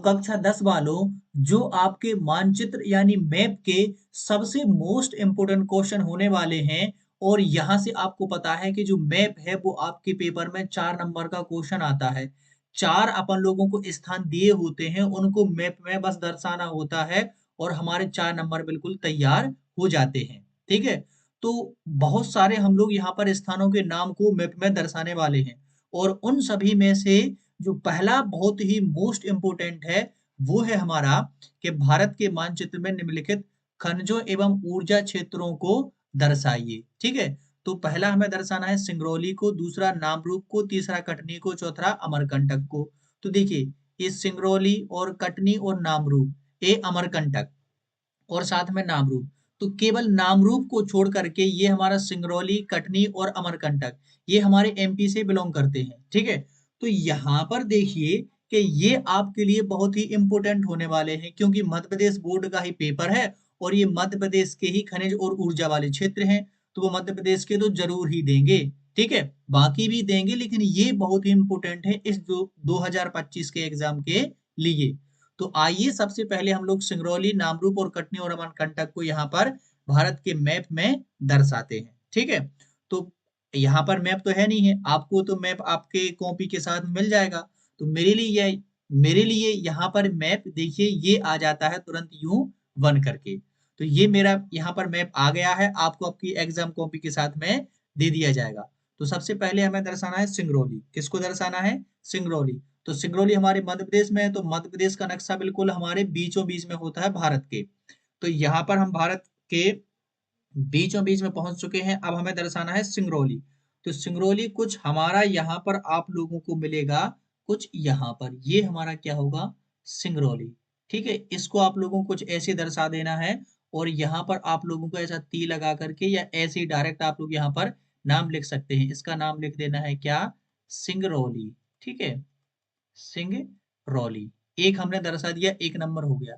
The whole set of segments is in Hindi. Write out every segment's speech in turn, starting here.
कक्षा 10 वालों, जो आपके मानचित्र यानी मैप के सबसे मोस्ट इम्पोर्टेंट क्वेश्चन होने वाले हैं और यहाँ से आपको पता है कि जो मैप है वो आपके पेपर में 4 नंबर का क्वेश्चन आता है। 4 अपन लोगों को स्थान दिए होते हैं, उनको मैप में बस दर्शाना होता है और हमारे 4 नंबर बिल्कुल तैयार हो जाते हैं। ठीक है? तो बहुत सारे हम लोग यहाँ पर स्थानों के नाम को मैप में दर्शाने वाले हैं और उन सभी में से जो पहला बहुत ही मोस्ट इम्पोर्टेंट है, वो है हमारा कि भारत के मानचित्र में निम्नलिखित खनिजों एवं ऊर्जा क्षेत्रों को दर्शाइए। ठीक है? तो पहला हमें दर्शाना है सिंगरौली को, दूसरा नामरूप को, तीसरा कटनी को, चौथा अमरकंटक को। तो देखिए, ये सिंगरौली और कटनी और नामरूप, ये अमरकंटक और साथ में नामरूप। तो केवल नामरूप को छोड़ करके ये हमारा सिंगरौली, कटनी और अमरकंटक ये हमारे एमपी से बिलोंग करते हैं। ठीक है? तो यहाँ पर देखिए कि ये आपके लिए बहुत ही इंपॉर्टेंट होने वाले हैं क्योंकि मध्य प्रदेश बोर्ड का ही पेपर है और ये मध्य प्रदेश के ही खनिज और ऊर्जा वाले क्षेत्र हैं, तो वो मध्य प्रदेश के तो जरूर ही देंगे। ठीक है? बाकी भी देंगे लेकिन ये बहुत ही इंपॉर्टेंट है इस 2025 के एग्जाम के लिए। तो आइए सबसे पहले हम लोग सिंगरौली, नामरूप और कटनी और अमरकंटक को यहाँ पर भारत के मैप में दर्शाते हैं। ठीक है? तो यहाँ पर मैप तो है नहीं है, आपको तो मैप आपके कॉपी के साथ मिल जाएगा। तो मेरे लिए यहाँ पर मैप देखिए ये आ जाता है तुरंत यूं वन करके। तो ये मेरा यहाँ पर मैप आ गया है, आपको आपकी एग्जाम कॉपी के साथ में दे दिया जाएगा। तो सबसे पहले हमें दर्शाना है सिंगरौली। किसको दर्शाना है? सिंगरौली। तो सिंगरौली हमारे मध्य प्रदेश में है, तो मध्य प्रदेश का नक्शा बिल्कुल हमारे बीचों बीच में होता है भारत के। तो यहाँ पर हम भारत के बीचों बीच में पहुंच चुके हैं। अब हमें दर्शाना है सिंगरौली। तो सिंगरौली कुछ हमारा यहाँ पर आप लोगों को मिलेगा, कुछ यहाँ पर ये हमारा क्या होगा? सिंगरौली। ठीक है? इसको आप लोगों को कुछ ऐसे दर्शा देना है और यहाँ पर आप लोगों को ऐसा ती लगा करके या ऐसे ही डायरेक्ट आप लोग यहाँ पर नाम लिख सकते हैं। इसका नाम लिख देना है क्या? सिंगरौली। ठीक है? सिंगरौली। एक हमने दर्शा दिया, एक नंबर हो गया।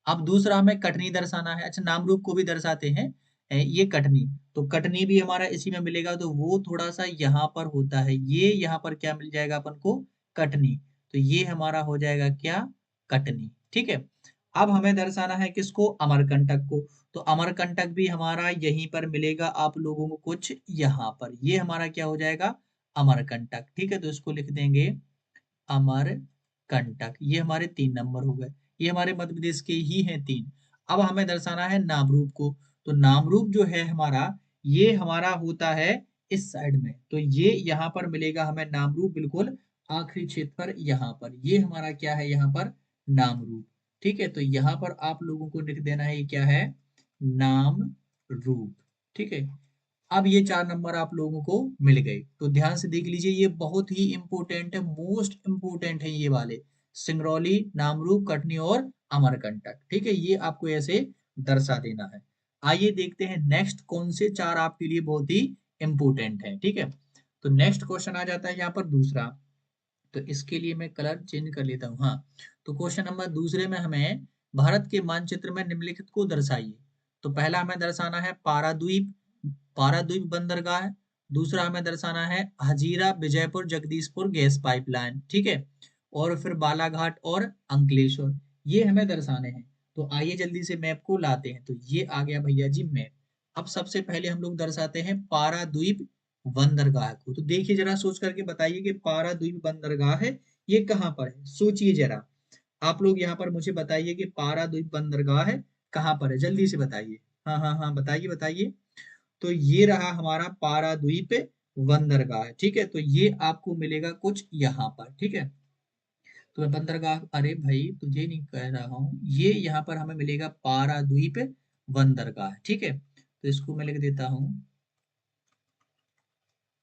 अब दूसरा हमें कटनी दर्शाना है। अच्छा, नामरूप को भी दर्शाते हैं। ये कटनी, तो कटनी भी हमारा इसी में मिलेगा, तो वो थोड़ा सा यहाँ पर होता है। ये यहाँ पर क्या मिल जाएगा अपन को? कटनी। तो ये हमारा हो जाएगा क्या? कटनी। ठीक है? अब हमें दर्शाना है किसको? अमरकंटक को। तो अमरकंटक भी हमारा यहीं पर मिलेगा आप लोगों को कुछ यहाँ पर। ये हमारा क्या हो जाएगा? अमरकंटक। ठीक है? तो इसको लिख देंगे अमरकंटक। ये हमारे 3 नंबर हो गए। ये हमारे मध्य प्रदेश के ही हैं 3। अब हमें दर्शाना है नामरूप को। तो नामरूप जो है हमारा, ये हमारा होता है इस साइड में। तो ये यहाँ पर मिलेगा हमें नामरूप, बिल्कुल आखिरी क्षेत्र पर यहाँ पर। ये हमारा क्या है? यहाँ पर नामरूप। ठीक है? तो यहाँ पर आप लोगों को लिख देना है ये क्या है? नाम रूप। ठीक है? अब ये 4 नंबर आप लोगों को मिल गए। तो ध्यान से देख लीजिए, ये बहुत ही इंपॉर्टेंट है, मोस्ट इंपॉर्टेंट है ये वाले। सिंगरौली, नामरूप, कटनी और अमरकंटक। ठीक है? ये आपको ऐसे दर्शा देना है। आइए देखते हैं नेक्स्ट कौन से 4 आपके लिए बहुत ही इंपॉर्टेंट है। ठीक है? तो नेक्स्ट क्वेश्चन आ जाता है यहाँ पर दूसरा। तो इसके लिए मैं कलर चेंज कर लेता हूँ। हाँ, तो क्वेश्चन नंबर दूसरे में हमें भारत के मानचित्र में निम्नलिखित को दर्शाइए। तो पहला हमें दर्शाना है पाराद्वीप, पाराद्वीप बंदरगाह। दूसरा हमें दर्शाना है हजीरा विजयपुर जगदीशपुर गैस पाइपलाइन। ठीक है? और फिर बालाघाट और अंकलेश्वर, ये हमें दर्शाने हैं। तो आइए जल्दी से मैप को लाते हैं। तो ये आ गया भैया जी मैप। अब सबसे पहले हम लोग दर्शाते हैं पाराद्वीप बंदरगाह को। तो देखिए जरा सोच करके बताइए कि पाराद्वीप बंदरगाह है, ये कहाँ पर है? सोचिए जरा। आप लोग यहाँ पर मुझे बताइए कि पाराद्वीप बंदरगाह है कहाँ पर है? जल्दी से बताइए। हाँ हाँ हाँ, बताइए बताइए। तो ये रहा हमारा पाराद्वीप बंदरगाह। ठीक है? तो ये आपको मिलेगा कुछ यहाँ पर। ठीक है? तो मैं बंदरगाह, अरे भाई तुझे नहीं कह रहा हूँ, ये यहाँ पर हमें मिलेगा पाराद्वीप बंदरगाह। ठीक है? तो इसको मैं लिख देता हूँ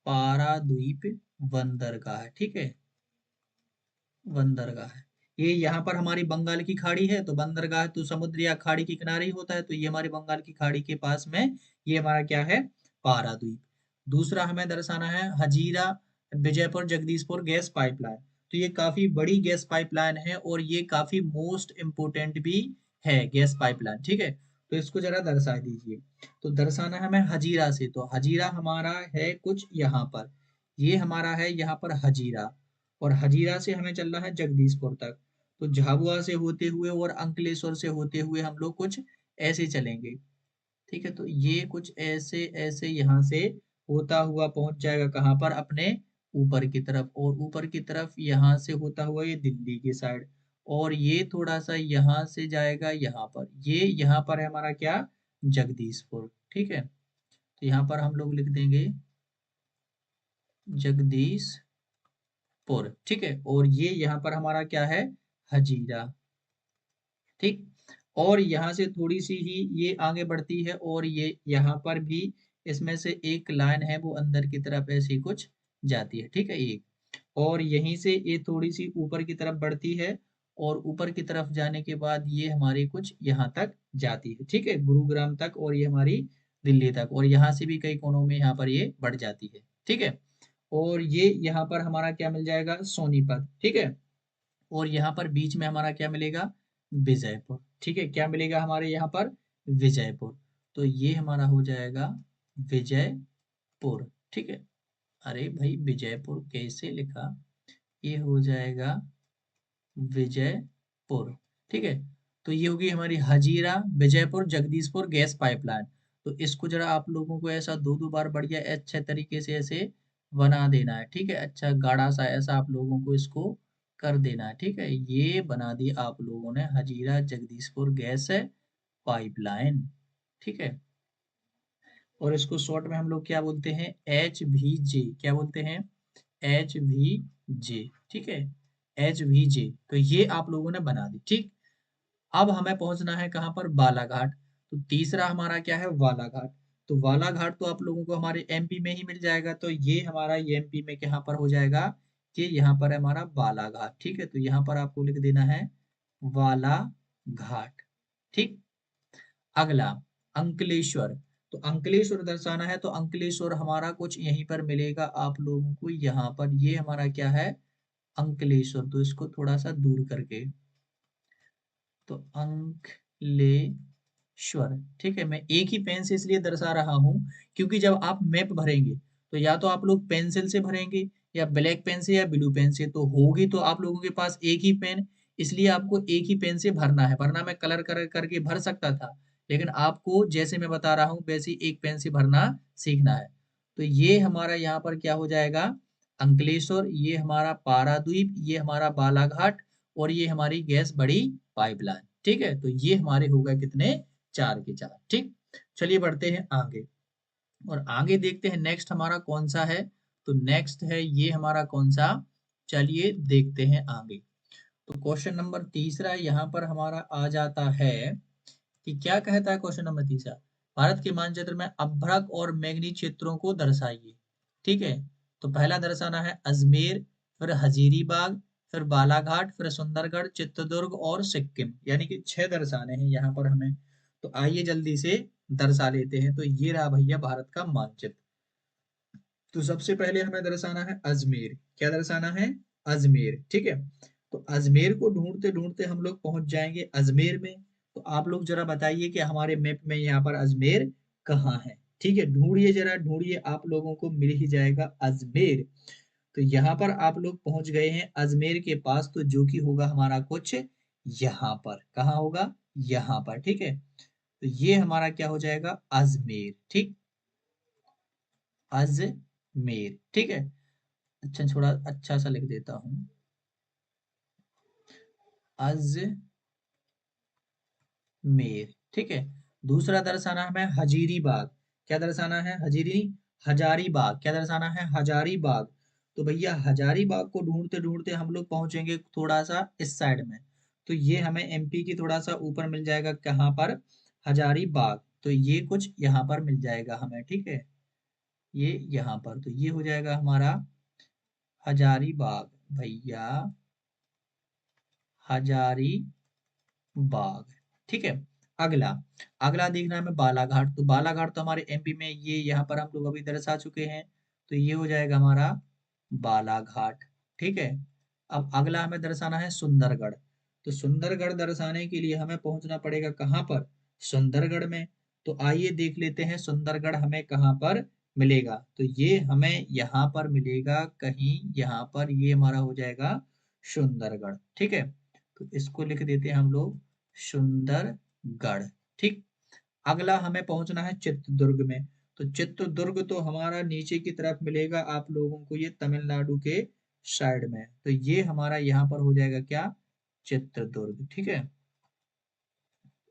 पाराद्वीप बंदरगाह। ठीक है? बंदरगाह, ये यहाँ पर हमारी बंगाल की खाड़ी है, तो बंदरगाह तो समुद्र या खाड़ी के किनारे ही होता है, तो ये हमारी बंगाल की खाड़ी के पास में ये हमारा क्या है? पाराद्वीप। दूसरा हमें दर्शाना है हजीरा विजयपुर जगदीशपुर गैस पाइपलाइन। तो ये काफी बड़ी गैस पाइपलाइन है और ये काफी मोस्ट इम्पोर्टेंट भी है गैस पाइपलाइन। ठीक है? तो इसको जरा दर्शा दीजिए। तो दर्शाना है हमें हजीरा से। तो हजीरा हमारा है कुछ यहाँ पर, ये हमारा है यहाँ पर हजीरा, और हजीरा से हमें चलना है जगदीशपुर तक। तो झाबुआ से होते हुए और अंकलेश्वर से होते हुए हम लोग कुछ ऐसे चलेंगे। ठीक है, तो ये कुछ ऐसे ऐसे यहाँ से होता हुआ पहुंच जाएगा कहाँ पर, अपने ऊपर की तरफ, और ऊपर की तरफ यहाँ से होता हुआ ये दिल्ली की साइड, और ये थोड़ा सा यहाँ से जाएगा यहाँ पर, ये यहाँ पर है हमारा क्या, जगदीशपुर। ठीक है, तो यहाँ पर हम लोग लिख देंगे जगदीशपुर। ठीक है, और ये यहाँ पर हमारा क्या है, हजीरा। ठीक, और यहाँ से थोड़ी सी ही ये आगे बढ़ती है, और ये यहाँ पर भी इसमें से एक लाइन है वो अंदर की तरफ ऐसी कुछ जाती है। ठीक है, एक और यहीं से ये थोड़ी सी ऊपर की तरफ बढ़ती है, और ऊपर की तरफ जाने के बाद ये हमारी कुछ यहाँ तक जाती है। ठीक है, गुरुग्राम तक, और ये हमारी दिल्ली तक, और यहाँ से भी कई कोनों में यहाँ पर ये बढ़ जाती है। ठीक है, और ये यहाँ पर हमारा क्या मिल जाएगा, सोनीपत। ठीक है, और यहाँ पर बीच में हमारा क्या मिलेगा, विजयपुर। ठीक है, क्या मिलेगा हमारे यहाँ पर, विजयपुर। तो ये हमारा हो जाएगा विजयपुर। ठीक है, अरे भाई विजयपुर कैसे लिखा, ये हो जाएगा विजयपुर। ठीक है, तो ये होगी हमारी हजीरा विजयपुर जगदीशपुर गैस पाइपलाइन। तो इसको जरा आप लोगों को ऐसा दो दो बार बढ़िया अच्छे तरीके से ऐसे बना देना है। ठीक है, अच्छा गाढ़ा सा ऐसा आप लोगों को इसको कर देना है। ठीक है, ये बना दी आप लोगों ने हजीरा जगदीशपुर गैस पाइपलाइन। ठीक है, और इसको शॉर्ट में हम लोग क्या बोलते हैं, HVJ। क्या बोलते हैं, HVJ। ठीक है, HVJ। तो ये आप लोगों ने बना दी। ठीक, अब हमें पहुंचना है कहाँ पर, बालाघाट। तो तीसरा हमारा क्या है, बालाघाट। तो बालाघाट तो आप लोगों को हमारे MP में ही मिल जाएगा, तो ये हमारा MP में कहाँ पर हो जाएगा, कि यहाँ पर है हमारा बालाघाट। ठीक है, तो यहाँ पर आपको लिख देना है बालाघाट। ठीक, अगला अंकलेश्वर। तो अंकलेश्वर दर्शाना है, तो अंकलेश्वर हमारा कुछ यहीं पर मिलेगा आप लोगों को, यहाँ पर ये हमारा क्या है, अंकलेश्वर। तो इसको थोड़ा सा दूर करके, तो अंकलेश्वर। ठीक है, मैं एक ही पेन से इसलिए दर्शा रहा हूं क्योंकि जब आप मैप भरेंगे तो या तो आप लोग पेंसिल से भरेंगे, या ब्लैक पेन से, या ब्लू पेन से, तो होगी तो आप लोगों के पास एक ही पेन, इसलिए आपको एक ही पेन से भरना है, वरना मैं कलर कर करके भर सकता था, लेकिन आपको जैसे मैं बता रहा हूँ वैसे ही एक पेन से भरना सीखना है। तो ये हमारा यहाँ पर क्या हो जाएगा, अंकलेश्वर, ये हमारा पारादीप, ये हमारा बालाघाट, और ये हमारी गैस बड़ी पाइपलाइन। ठीक है, तो ये हमारे हो गए कितने, चार के चार। ठीक, चलिए बढ़ते हैं आगे, और आगे देखते हैं नेक्स्ट हमारा कौन सा है। तो नेक्स्ट है ये हमारा कौन सा, चलिए देखते हैं आगे। तो क्वेश्चन नंबर तीसरा यहाँ पर हमारा आ जाता है कि क्या कहता है क्वेश्चन नंबर तीसरा, भारत के मानचित्र में अभ्रक और मैंगनी क्षेत्रों को दर्शाइए। ठीक है, तो पहला दर्शाना है अजमेर, फिर हजीरीबाग, फिर बालाघाट, फिर सुंदरगढ़, चित्रदुर्ग और सिक्किम, यानी कि 6 दर्शाने हैं यहाँ पर हमें। तो आइए जल्दी से दर्शा लेते हैं। तो ये रहा भैया भारत का मानचित्र। तो सबसे पहले हमें दर्शाना है अजमेर। क्या दर्शाना है, अजमेर। ठीक है, तो अजमेर को ढूंढते ढूंढते हम लोग पहुंच जाएंगे अजमेर में। तो आप लोग जरा बताइए कि हमारे मैप में यहाँ पर अजमेर कहाँ है। ठीक है, ढूंढिए जरा ढूंढिए, आप लोगों को मिल ही जाएगा अजमेर। तो यहाँ पर आप लोग पहुंच गए हैं अजमेर के पास, तो जो कि होगा हमारा कुछ यहाँ पर, कहाँ होगा, यहाँ पर। ठीक है, तो ये हमारा क्या हो जाएगा, अजमेर। ठीक, अजमेर। ठीक है, अच्छा थोड़ा अच्छा सा लिख देता हूँ, अजमेर। ठीक है, दूसरा दर्शाना है हमें हजीरी बाग। क्या दर्शाना है, हजीरी, हजारी बाग। क्या दर्शाना है, हजारी बाग। तो भैया हजारी बाग को ढूंढते ढूंढते हम लोग पहुंचेंगे थोड़ा सा इस साइड में। तो ये हमें MP की थोड़ा सा ऊपर मिल जाएगा, कहाँ पर, हजारी बाग। तो ये कुछ यहाँ पर मिल जाएगा हमें। ठीक है, ये यहाँ पर, तो ये हो जाएगा हमारा हजारी बाग भैया, हजारी बाग। ठीक है, अगला, अगला देखना है हमें बालाघाट। तो बालाघाट तो हमारे MP में, ये यहाँ पर हम लोग अभी दर्शा चुके हैं, तो ये हो जाएगा हमारा बालाघाट। ठीक है, अब अगला हमें दर्शाना है सुंदरगढ़। तो सुंदरगढ़ दर्शाने के लिए हमें पहुंचना पड़ेगा कहाँ पर, सुंदरगढ़ में। तो आइए देख लेते हैं सुंदरगढ़ हमें कहाँ पर मिलेगा। तो ये हमें यहाँ पर मिलेगा कहीं यहाँ पर, ये हमारा हो जाएगा सुंदरगढ़। ठीक है, तो इसको लिख देते हैं हम लोग सुंदरगढ़। ठीक। अगला हमें पहुंचना है चित्रदुर्ग में। तो चित्रदुर्ग तो हमारा नीचे की तरफ मिलेगा आप लोगों को, ये तमिलनाडु के साइड में। तो ये हमारा यहाँ पर हो जाएगा क्या, चित्रदुर्ग। ठीक है,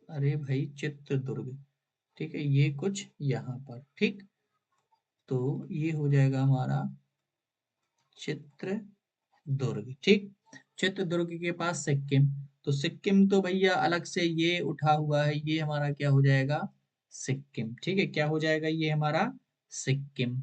अरे भाई चित्रदुर्ग, ठीक है, ये कुछ यहाँ पर। ठीक, तो ये हो जाएगा हमारा चित्रदुर्ग। ठीक, चित्रदुर्ग के पास सिक्किम। तो सिक्किम तो भैया अलग से ये उठा हुआ है, ये हमारा क्या हो जाएगा, सिक्किम। ठीक है, क्या हो जाएगा ये हमारा सिक्किम।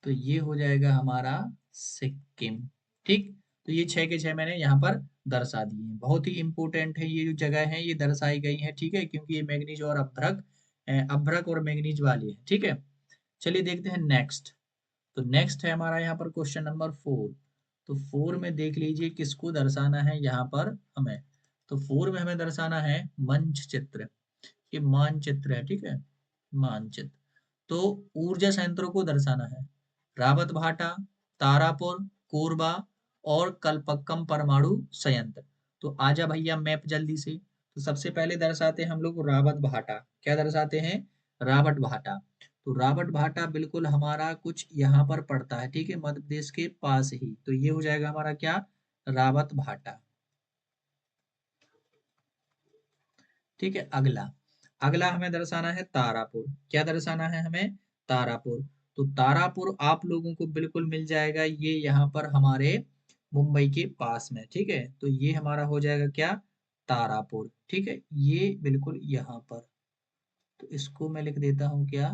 तो ये हो जाएगा हमारा सिक्किम। ठीक, तो ये 6 के 6 मैंने यहाँ पर दर्शा दिए हैं। बहुत ही इंपॉर्टेंट है ये जो जगह है, ये दर्शाई गई है। ठीक है, क्योंकि ये मैग्नीज और अभ्रक अभ्रक और मैग्नीज वाली है। ठीक है, चलिए देखते हैं नेक्स्ट। तो नेक्स्ट है हमारा यहाँ पर क्वेश्चन नंबर 4। तो 4 में देख लीजिए किसको दर्शाना है यहाँ पर हमें। तो 4 में हमें दर्शाना है मंच चित्र। ये मानचित्र है। ठीक है, मानचित्र। तो ऊर्जा संयंत्रों को दर्शाना है, रावत भाटा, तारापुर, कोरबा और कलपक्कम परमाणु संयंत्र। तो आजा भैया मैप जल्दी से। तो सबसे पहले दर्शाते हैं हम लोग रावत भाटा। क्या दर्शाते हैं, रावत भाटा। तो रावत भाटा बिल्कुल हमारा कुछ यहाँ पर पड़ता है। ठीक है, मध्य प्रदेश के पास ही। तो ये हो जाएगा हमारा क्या, रावत भाटा। ठीक है, अगला अगला हमें दर्शाना है तारापुर। क्या दर्शाना है हमें, तारापुर। तो तारापुर आप लोगों को बिल्कुल मिल जाएगा, ये यहाँ पर हमारे मुंबई के पास में। ठीक है, तो ये हमारा हो जाएगा क्या, तारापुर। ठीक है, ये बिल्कुल यहाँ पर। तो इसको मैं लिख देता हूँ क्या,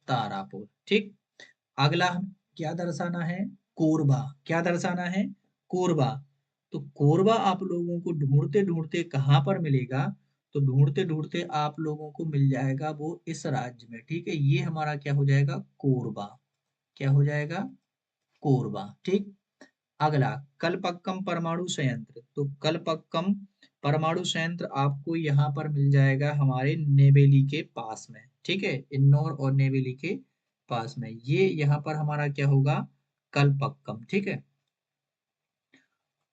तारापुर। ठीक, अगला हम क्या दर्शाना है, कोरबा। क्या दर्शाना है, कोरबा। तो कोरबा आप लोगों को ढूंढते ढूंढते कहाँ पर मिलेगा, तो ढूंढते ढूंढते आप लोगों को मिल जाएगा वो इस राज्य में। ठीक है, ये हमारा क्या हो जाएगा, कोरबा। क्या हो जाएगा, कोरबा। ठीक, अगला कलपक्कम परमाणु संयंत्र। तो कलपक्कम परमाणु संयंत्र आपको यहाँ पर मिल जाएगा हमारे नेवेली के पास में। ठीक है, इन्नौर और नेवेली के पास में, ये यहाँ पर हमारा क्या होगा, कलपक्कम। ठीक है,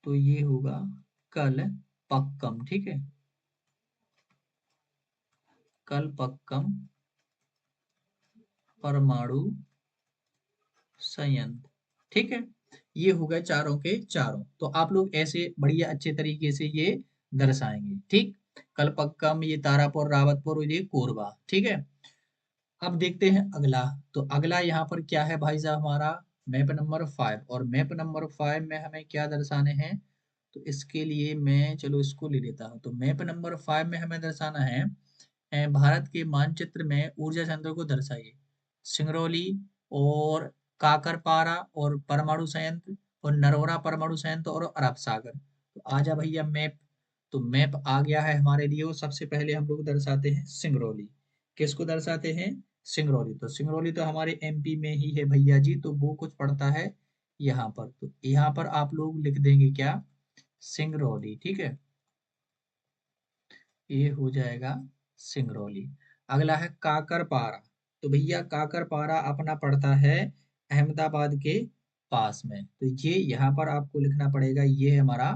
तो ये होगा कलपक्कम। ठीक है, कलपक्कम परमाणु संयंत्र। ठीक है, ये हो गए चारों के चारों। तो आप लोग ऐसे बढ़िया अच्छे तरीके से ये दर्शाएंगे। ठीक, कलपक्कम, ये तारापुर, रावतपुर और ये कोरबा। ठीक है, अब देखते हैं अगला। तो अगला यहाँ पर क्या है भाई साहब, हमारा मैप नंबर 5। और मैप नंबर 5 में हमें क्या दर्शाने हैं, तो इसके लिए मैं चलो इसको ले लेता हूँ। तो मैप नंबर 5 में हमें दर्शाना है, भारत के मानचित्र में ऊर्जा संयंत्रों को दर्शाइए। सिंगरौली और काकरपारा और परमाणु संयंत्र और नरोरा परमाणु संयंत्र और अरब सागर। तो आजा भैया मैप। तो मैप आ गया है हमारे लिए। और सबसे पहले हम लोग दर्शाते हैं सिंगरौली। किसको दर्शाते हैं, सिंगरौली। तो सिंगरौली तो हमारे एमपी में ही है भैया जी, तो वो कुछ पड़ता है यहाँ पर। तो यहाँ पर आप लोग लिख देंगे क्या, सिंगरौली। ठीक है, ये हो जाएगा सिंगरौली। अगला है काकरपारा। तो भैया काकरपारा अपना पड़ता है अहमदाबाद के पास में। तो ये यहाँ पर आपको लिखना पड़ेगा, ये है हमारा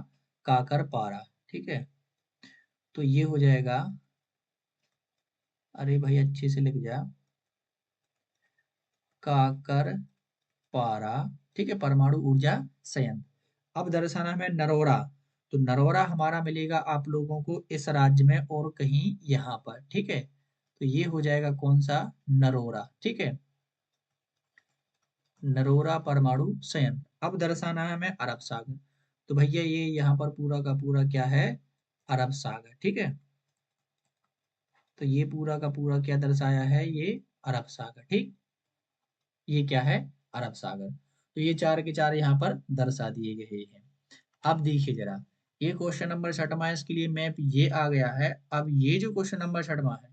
काकरपारा। ठीक है, तो ये हो जाएगा, अरे भाई अच्छे से लिख जा, काकरपारा। ठीक है, परमाणु ऊर्जा संयंत्र। अब दर्शाना हमें नरोरा। तो नरोरा हमारा मिलेगा आप लोगों को इस राज्य में और कहीं यहाँ पर। ठीक है, तो ये हो जाएगा कौन सा, नरोरा। ठीक है, नरोरा परमाणु संयंत्र। अब दर्शाना है हमें अरब सागर। तो भैया ये यहाँ पर पूरा का पूरा क्या है, अरब सागर। ठीक है, तो ये पूरा का पूरा क्या दर्शाया है, ये अरब सागर। ठीक, ये क्या है, अरब सागर। तो ये चार के चार यहाँ पर दर्शा दिए गए हैं। अब देखिए जरा, ये क्वेश्चन नंबर 6वां, इसके लिए मैप ये आ गया है। अब ये जो क्वेश्चन नंबर 6वां है,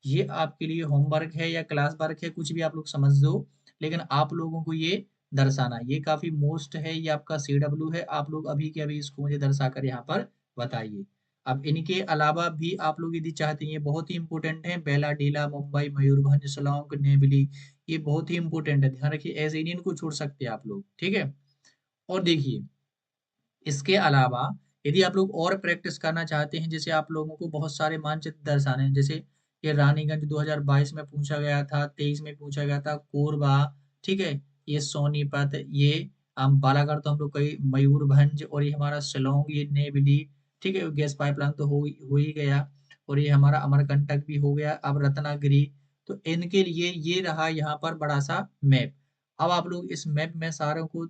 ये आपके लिए होमवर्क है या क्लास वर्क है, कुछ भी आप लोग समझ दो। लेकिन आप लोगों को ये दर्शाना, ये काफी मोस्ट है, ये आपका CW है। आप लोग अभी के अभी इसको मुझे दर्शा कर यहाँ पर बताइए। अब इनके अलावा भी आप लोग यदि चाहते हैं, ये बहुत ही इंपॉर्टेंट है, बेलाडीला, मुंबई, मयूरभंज, शिलांग, नेवली, ये बहुत ही इंपॉर्टेंट है, ध्यान रखिए। ऐसे नहीं इनको छोड़ सकते आप लोग। ठीक है, और देखिए इसके अलावा यदि आप लोग और प्रैक्टिस करना चाहते हैं, जैसे आप लोगों को बहुत सारे मानचित्र दर्शाने हैं, जैसे ये रानीगंज 2022 में पूछा गया था, 23 में पूछा गया था, कोरबा, ठीक है, ये सोनीपत, ये बालाघाट तो हम लोग कई, मयूरभंज, और ये हमारा शिलोंग, ये नेवली, ठीक है, गैस पाइपलाइन तो हो ही गया, और ये हमारा अमरकंटक भी हो गया, अब रत्नागिरी। तो इनके लिए ये रहा यहाँ पर बड़ा सा मैप। अब आप लोग इस मैप में सारों को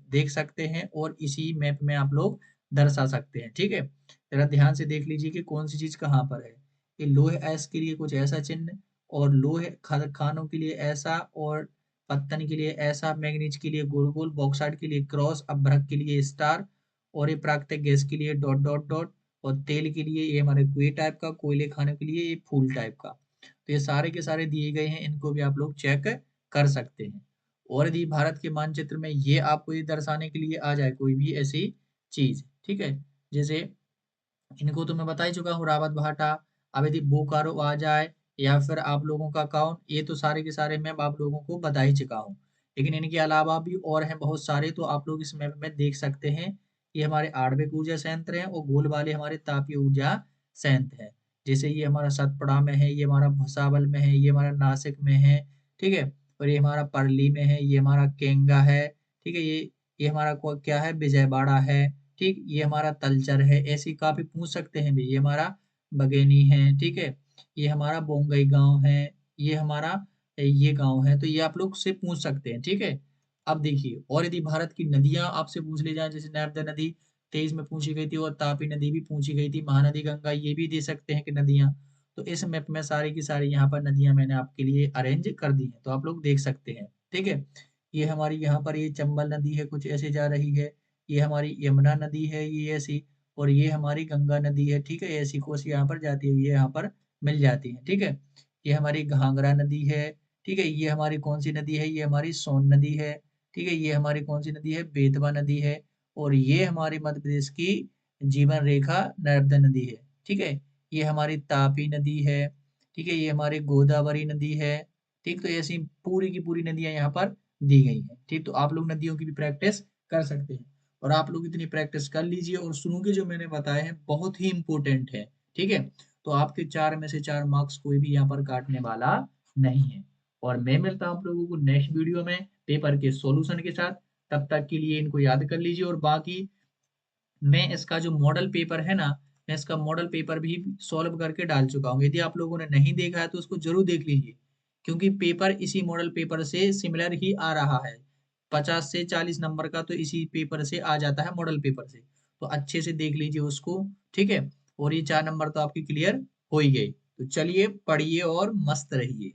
देख सकते हैं और इसी मैप में आप लोग दर्शा सकते हैं, ठीक है। जरा ध्यान से देख लीजिए कि कौन सी चीज कहाँ पर है। ये लोहे ऐस के लिए कुछ ऐसा चिन्ह, और लोहे खानों के लिए ऐसा, और पत्तन के लिए ऐसा, मैग्नीज के लिए गोल गोल, बॉक्साइट के लिए क्रॉस, अभ्रक के लिए स्टार, और ये प्राकृतिक गैस के लिए डॉट डॉट डॉट, और तेल के लिए ये हमारे कुएं टाइप का, कोयले खाने के लिए ये फूल टाइप का। तो ये सारे के सारे दिए गए हैं, इनको भी आप लोग चेक कर सकते हैं। और यदि भारत के मानचित्र में ये आपको ये दर्शाने के लिए आ जाए कोई भी ऐसी चीज, ठीक है, जैसे इनको तो मैं बता ही चुका हूँ, रावत भाटा। अब यदि बोकारो आ जाए, या फिर आप लोगों का काउंट, ये तो सारे के सारे मैप आप लोगों को बता ही चुका हूँ। लेकिन इनके अलावा भी और हैं बहुत सारे, तो आप लोग इस मैप में देख सकते हैं। ये हमारे आणविक ऊर्जा संयंत्र हैं, और गोल वाले हमारे तापीय ऊर्जा संयंत्र हैं। जैसे ये हमारा सतपुड़ा में है, ये हमारा भुसावल में है, ये हमारा नासिक में है, ठीक है, और ये हमारा परली में है, ये हमारा केंगा है, ठीक है, ये हमारा क्या है, विजयवाड़ा है, ठीक, ये हमारा तलचर है। ऐसे ही काफी पूछ सकते हैं भी, ये हमारा बगेनी है, ठीक है, ये हमारा बोंगई गांव है, ये हमारा ये गांव है। तो ये आप लोग से पूछ सकते हैं, ठीक है। अब देखिए, और यदि भारत की नदियां आपसे पूछ ली जाए, जैसे नर्मदा नदी 23 में पूछी गई थी, और तापी नदी भी पूछी गई थी, महानदी गंगा, ये भी दे सकते हैं कि नदियां। तो इस मैप में सारी की सारी यहाँ पर नदियां मैंने आपके लिए अरेंज कर दी है, तो आप लोग देख सकते हैं, ठीक है। ये हमारी यहाँ पर ये चंबल नदी है, कुछ ऐसे जा रही है। ये हमारी यमुना नदी है, ये ऐसी, और ये हमारी गंगा नदी है, ठीक है, ऐसी कोसी यहाँ पर जाती है, ये यहाँ पर मिल जाती है, ठीक है। ये हमारी घाघरा नदी है, ठीक है, ये हमारी कौन सी नदी है, ये हमारी सोन नदी है, ठीक है, ये हमारी कौन सी नदी है, बेतवा नदी है, और ये हमारी मध्य प्रदेश की जीवन रेखा नर्मदा नदी है, ठीक है। ये हमारी तापी नदी है, ठीक है, ये हमारी गोदावरी नदी है, ठीक। तो ऐसी पूरी की पूरी नदियां यहाँ पर दी गई हैं, ठीक। तो आप लोग नदियों की भी प्रैक्टिस कर सकते हैं, और आप लोग इतनी प्रैक्टिस कर लीजिए, और सुनो के जो मैंने बताए हैं बहुत ही इंपॉर्टेंट है, ठीक है। तो आपके 4 में से 4 मार्क्स कोई भी यहाँ पर काटने वाला नहीं है। और मैं मिलता हूँ आप लोगों को नेक्स्ट वीडियो में पेपर के सॉल्यूशन के साथ। तब तक के लिए इनको याद कर लीजिए, और बाकी मैं इसका जो मॉडल पेपर है ना, मैं इसका मॉडल पेपर भी सॉल्व करके डाल चुका हूँ। यदि आप लोगों ने नहीं देखा है तो उसको जरूर देख लीजिए, क्योंकि पेपर इसी मॉडल पेपर से सिमिलर ही आ रहा है। 50 से 40 नंबर का तो इसी पेपर से आ जाता है, मॉडल पेपर से। तो अच्छे से देख लीजिए उसको, ठीक है। और ये 4 नंबर तो आपकी क्लियर हो ही गई। तो चलिए पढ़िए और मस्त रहिए।